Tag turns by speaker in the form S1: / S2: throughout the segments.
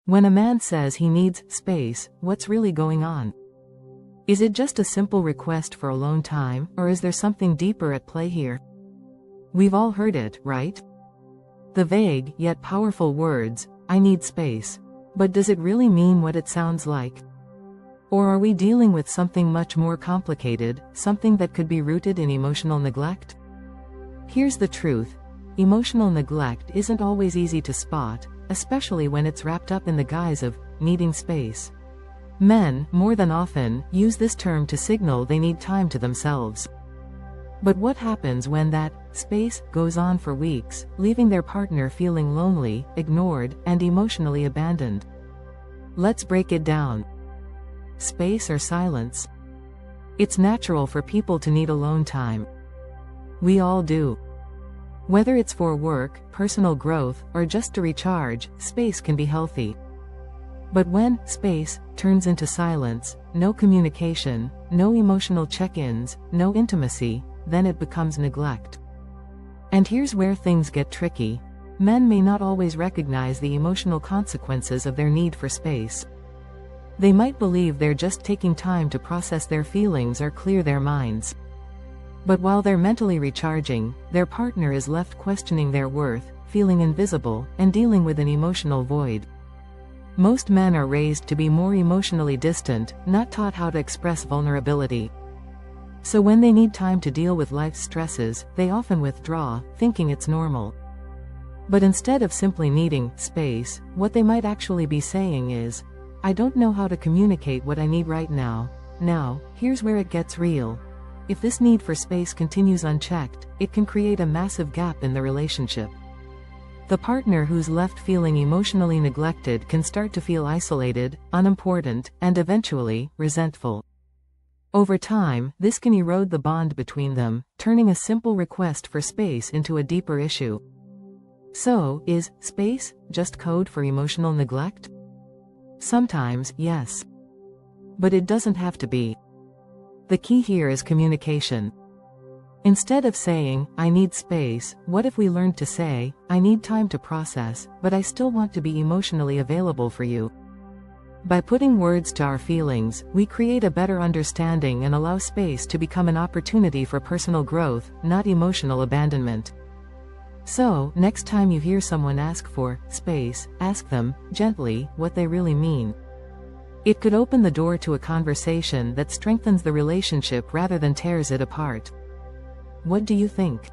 S1: When a man says he needs space, what's really going on? Is it just a simple request for alone time, or is there something deeper at play here? We've all heard it, right? The vague, yet powerful words, "I need space." But does it really mean what it sounds like? Or are we dealing with something much more complicated, something that could be rooted in emotional neglect? Here's the truth. Emotional neglect isn't always easy to spot, especially when it's wrapped up in the guise of needing space. Men, more than often, use this term to signal they need time to themselves. But what happens when that space goes on for weeks, leaving their partner feeling lonely, ignored, and emotionally abandoned? Let's break it down. Space or silence? It's natural for people to need alone time. We all do. Whether it's for work, personal growth, or just to recharge, space can be healthy. But when space turns into silence, no communication, no emotional check-ins, no intimacy, then it becomes neglect. And here's where things get tricky. Men may not always recognize the emotional consequences of their need for space. They might believe they're just taking time to process their feelings or clear their minds. But while they're mentally recharging, their partner is left questioning their worth, feeling invisible, and dealing with an emotional void. Most men are raised to be more emotionally distant, not taught how to express vulnerability. So when they need time to deal with life's stresses, they often withdraw, thinking it's normal. But instead of simply needing space, what they might actually be saying is, "I don't know how to communicate what I need right now." Now, here's where it gets real. If this need for space continues unchecked, it can create a massive gap in the relationship. The partner who's left feeling emotionally neglected can start to feel isolated, unimportant, and eventually, resentful. Over time, this can erode the bond between them, turning a simple request for space into a deeper issue. So, is space just code for emotional neglect? Sometimes, yes. But it doesn't have to be. The key here is communication. Instead of saying, "I need space," what if we learned to say, "I need time to process, but I still want to be emotionally available for you"? By putting words to our feelings, we create a better understanding and allow space to become an opportunity for personal growth, not emotional abandonment. So, next time you hear someone ask for space, ask them, gently, what they really mean. It could open the door to a conversation that strengthens the relationship rather than tears it apart. What do you think?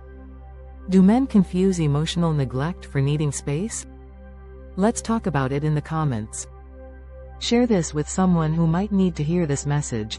S1: Do men confuse emotional neglect for needing space? Let's talk about it in the comments. Share this with someone who might need to hear this message.